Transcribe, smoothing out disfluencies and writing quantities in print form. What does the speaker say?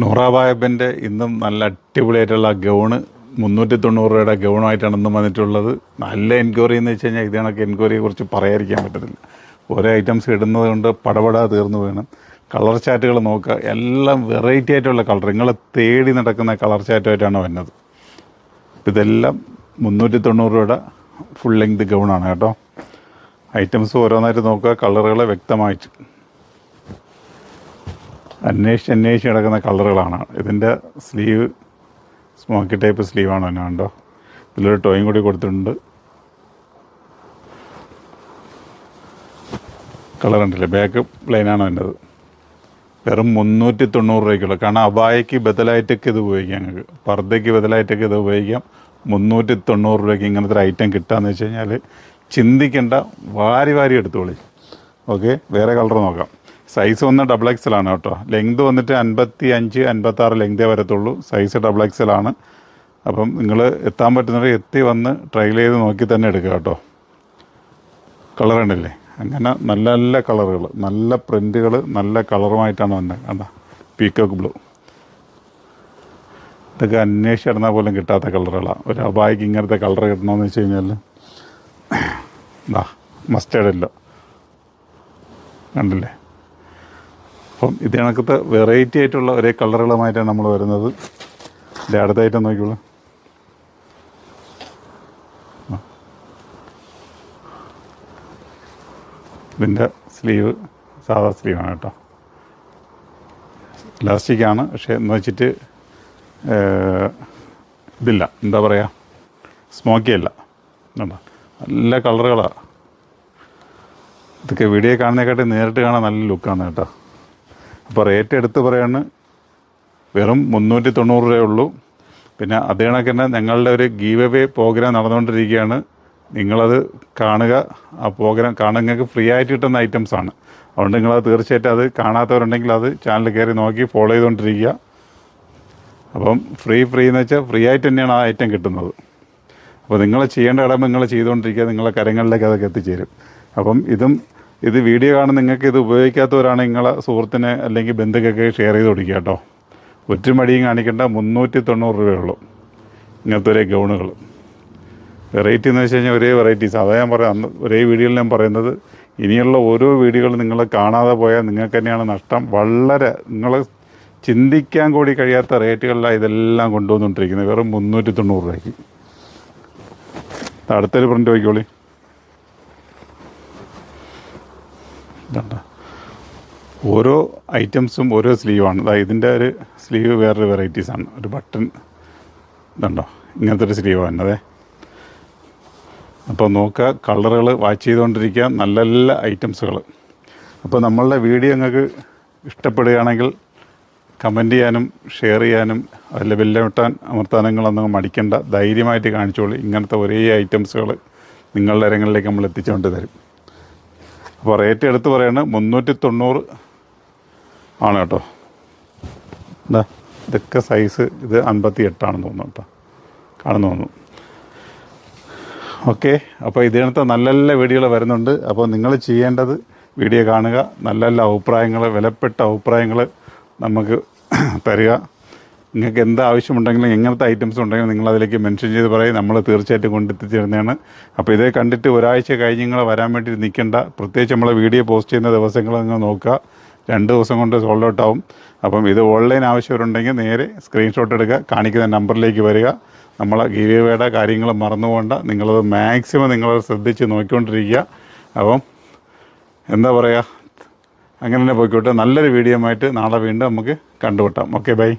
നൂറാബായബൻ്റെ ഇന്നും നല്ല അടിപൊളിയായിട്ടുള്ള ഗൗണ് 390 രൂപയുടെ ഗൗണായിട്ടാണ് ഇന്നും വന്നിട്ടുള്ളത്. നല്ല എൻക്വയറി എന്ന് വെച്ച് കഴിഞ്ഞാൽ ഇത് കണക്ക് എൻക്വയറിയെ കുറിച്ച് പറയാതിരിക്കാൻ പറ്റത്തില്ല. ഓരോ ഐറ്റംസ് ഇടുന്നത് കൊണ്ട് പടപടാ തീർന്നു വേണം. കളർ ചാറ്റുകൾ നോക്കുക, എല്ലാം വെറൈറ്റി ആയിട്ടുള്ള കളർ, നിങ്ങൾ തേടി നടക്കുന്ന കളർ ചാറ്റുമായിട്ടാണ് വരുന്നത്. ഇതെല്ലാം 390 രൂപയുടെ ഫുൾ ലെങ്ത് ഗൗണാണ് കേട്ടോ. ഐറ്റംസ് ഓരോന്നായിട്ട് നോക്കുക, കളറുകൾ വ്യക്തമായിട്ട് അന്വേഷിച്ച് കിടക്കുന്ന കളറുകളാണ്. ഇതിൻ്റെ സ്ലീവ് സ്മോക്കി ടൈപ്പ് സ്ലീവാണ് തന്നെ കണ്ടോ. ഇതിലൊരു ടോയും കൂടി കൊടുത്തിട്ടുണ്ട്. കളർ ഉണ്ടല്ലേ, ബാക്ക് പ്ലെയിനാണ് വേണ്ടത്. വെറും 390 രൂപയ്ക്കുള്ളൂ. കാരണം അബായയ്ക്ക് ബദലായിട്ടൊക്കെ ഇത് ഉപയോഗിക്കാം, ഞങ്ങൾക്ക് പർദ്ദയ്ക്ക് ബദലായിട്ടൊക്കെ ഇത് ഉപയോഗിക്കാം. 390 രൂപയ്ക്ക് ഇങ്ങനത്തെ ഒരു ഐറ്റം കിട്ടുകയെന്ന് വെച്ച് കഴിഞ്ഞാൽ ചിന്തിക്കേണ്ട, വാരി എടുത്തോളി. ഓക്കെ, വേറെ കളർ നോക്കാം. സൈസ് വന്ന് XXL ആണ് കേട്ടോ. ലെങ്ത് വന്നിട്ട് 55-56 ലെങ്തേ വരത്തുള്ളൂ. സൈസ് XXL ആണ്. അപ്പം നിങ്ങൾ എത്താൻ പറ്റുന്നവർ എത്തി വന്ന് ട്രയൽ ചെയ്ത് നോക്കി തന്നെ എടുക്കുക കേട്ടോ. കളർ ഉണ്ടല്ലേ, അങ്ങനെ നല്ല നല്ല കളറുകൾ, നല്ല പ്രിൻറ്റുകൾ, നല്ല കളറുമായിട്ടാണ് വന്നത്. കണ്ട പീക്കോക്ക് ബ്ലൂ, ഇതൊക്കെ അന്വേഷിച്ചിടന്നാൽ പോലും കിട്ടാത്ത കളറുകളാണ്. ഒരു അബായിക്ക് ഇങ്ങനത്തെ കളർ കിട്ടണമെന്ന് വെച്ച് കഴിഞ്ഞാൽ മസ്റ്റേർഡല്ലോ കണ്ടില്ലേ. അപ്പം ഇത് കണക്കത്തെ വെറൈറ്റി ആയിട്ടുള്ള ഒരേ കളറുകളുമായിട്ടാണ് നമ്മൾ വരുന്നത്. ഇതിൻ്റെ അടുത്തായിട്ട് നോക്കിക്കോളൂ. ഇതിൻ്റെ സ്ലീവ് സാധാ സ്ലീവാണ് കേട്ടോ. ഇലാസ്റ്റിക്കാണ്, പക്ഷേ എന്ന് വെച്ചിട്ട് ഇതില്ല, എന്താ പറയുക, സ്മോക്കി അല്ല. നല്ല കളറുകളാണ്. ഇതൊക്കെ വീഡിയോ കാണുന്നതിനെക്കാട്ടി നേരിട്ട് കാണാൻ നല്ല ലുക്കാണ് കേട്ടോ. അപ്പോൾ റേറ്റ് എടുത്ത് പറയാണ്, വെറും 390 രൂപയേ ഉള്ളൂ. പിന്നെ അതേ കണക്ക് തന്നെ ഞങ്ങളുടെ ഒരു ഗീവ് അവേ പ്രോഗ്രാം നടന്നുകൊണ്ടിരിക്കുകയാണ്. നിങ്ങളത് കാണുക. ആ പ്രോഗ്രാം കാണാൻ നിങ്ങൾക്ക് ഫ്രീ ആയിട്ട് കിട്ടുന്ന ഐറ്റംസാണ്. അതുകൊണ്ട് നിങ്ങളത് തീർച്ചയായിട്ടും, അത് കാണാത്തവരുണ്ടെങ്കിൽ അത് ചാനൽ കയറി നോക്കി ഫോളോ ചെയ്തുകൊണ്ടിരിക്കുക. അപ്പം ഫ്രീ എന്ന് വെച്ചാൽ ഫ്രീ ആയിട്ട് തന്നെയാണ് ആ ഐറ്റം കിട്ടുന്നത്. അപ്പോൾ നിങ്ങൾ ചെയ്യേണ്ട കടമ നിങ്ങൾ ചെയ്തുകൊണ്ടിരിക്കുക, നിങ്ങളെ കരങ്ങളിലേക്ക് അതൊക്കെ എത്തിച്ചേരും. അപ്പം ഇത് വീഡിയോ കാണുന്ന നിങ്ങൾക്ക് ഇത് ഉപയോഗിക്കാത്തവരാണ് നിങ്ങളെ സുഹൃത്തിന് അല്ലെങ്കിൽ ബന്ധുക്കൊക്കെ ഷെയർ ചെയ്ത് കൊടുക്കുക കേട്ടോ. ഒറ്റ മടിയും കാണിക്കേണ്ട. 390 രൂപയുള്ളൂ ഇങ്ങനത്തെ ഒരേ ഗൗണുകൾ. വെറൈറ്റി എന്ന് വെച്ച് കഴിഞ്ഞാൽ ഒരേ വെറൈറ്റീസ്. അതാ ഞാൻ പറയാം, അന്ന് ഒരേ വീഡിയോയിൽ ഞാൻ പറയുന്നത്. ഇനിയുള്ള ഓരോ വീഡിയോകളും നിങ്ങൾ കാണാതെ പോയാൽ നിങ്ങൾക്ക് തന്നെയാണ് നഷ്ടം. വളരെ നിങ്ങൾ ചിന്തിക്കാൻ കൂടി കഴിയാത്ത റേറ്റുകളിലാണ് ഇതെല്ലാം കൊണ്ടുവന്നുകൊണ്ടിരിക്കുന്നത്. വെറും 390 രൂപയ്ക്ക്. അടുത്തൊരു പ്രിൻ്റ് നോക്കിക്കോളി. ഓരോ ഐറ്റംസും ഓരോ സ്ലീവാണ്. ഇതിൻ്റെ ഒരു സ്ലീവ് വേറൊരു വെറൈറ്റീസാണ്. ഒരു ബട്ടൺ ഇതുണ്ടോ, ഇങ്ങനത്തെ ഒരു സ്ലീവാണ് അതെ. അപ്പോൾ നോക്കുക, കളറുകൾ വാച്ച് ചെയ്തുകൊണ്ടിരിക്കുക, നല്ല നല്ല ഐറ്റംസുകൾ. അപ്പോൾ നമ്മളുടെ വീഡിയോ നിങ്ങൾക്ക് ഇഷ്ടപ്പെടുകയാണെങ്കിൽ കമൻറ്റ് ചെയ്യാനും ഷെയർ ചെയ്യാനും അതിൽ അമർത്താനങ്ങളൊന്നും മടിക്കേണ്ട. ധൈര്യമായിട്ട് കാണിച്ചോളൂ. ഇങ്ങനത്തെ ഒരേ ഐറ്റംസുകൾ നിങ്ങളുടെ ഇടങ്ങളിലേക്ക് നമ്മൾ എത്തിച്ചുകൊണ്ട് തരും. അപ്പോൾ റേറ്റ് എടുത്ത് പറയുന്നത് 390 ആണ് കേട്ടോ. ഇതൊക്കെ സൈസ് ഇത് 58 ആണെന്ന് തോന്നുന്നു കേട്ടോ, കാണുന്നു തോന്നുന്നു. ഓക്കെ, അപ്പോൾ ഇതിനകത്ത് നല്ല നല്ല വീഡിയോകൾ വരുന്നുണ്ട്. അപ്പോൾ നിങ്ങൾ ചെയ്യേണ്ടത് വീഡിയോ കാണുക, നല്ല നല്ല അഭിപ്രായങ്ങൾ, വിലപ്പെട്ട അഭിപ്രായങ്ങൾ നമുക്ക് തരിക. നിങ്ങൾക്ക് എന്ത് ആവശ്യമുണ്ടെങ്കിലും എങ്ങനത്തെ ഐറ്റംസ് ഉണ്ടെങ്കിലും നിങ്ങളതിലേക്ക് മെൻഷൻ ചെയ്ത് പറയും, നമ്മൾ തീർച്ചയായിട്ടും കൊണ്ടെത്തിച്ചേരുന്നതാണ്. അപ്പോൾ ഇതേ കണ്ടിട്ട് ഒരാഴ്ച കഴിഞ്ഞ് നിങ്ങൾ വരാൻ വേണ്ടി നിൽക്കേണ്ട. പ്രത്യേകിച്ച് നമ്മൾ വീഡിയോ പോസ്റ്റ് ചെയ്യുന്ന ദിവസങ്ങൾ നിങ്ങൾ നോക്കുക. 2 ദിവസം കൊണ്ട് സോൾഡ് ഔട്ട് ആവും. അപ്പം ഇത് ഓൺലൈൻ ആവശ്യമുണ്ടെങ്കിൽ നേരെ സ്ക്രീൻഷോട്ട് എടുക്കുക, കാണിക്കുന്ന നമ്പറിലേക്ക് വരിക. നമ്മളെ ഗീവ് അവേയുടെ കാര്യങ്ങൾ മറന്നുപോകണ്ട. നിങ്ങളത് മാക്സിമം നിങ്ങളത് ശ്രദ്ധിച്ച് നോക്കിക്കൊണ്ടിരിക്കുക. അപ്പം എന്താ പറയുക, അങ്ങനെ തന്നെ പോയിക്കോട്ടെ. നല്ലൊരു വീഡിയോ ആയിട്ട് നാളെ വീണ്ടും നമുക്ക് കണ്ടുമുട്ടാം. Okay, by.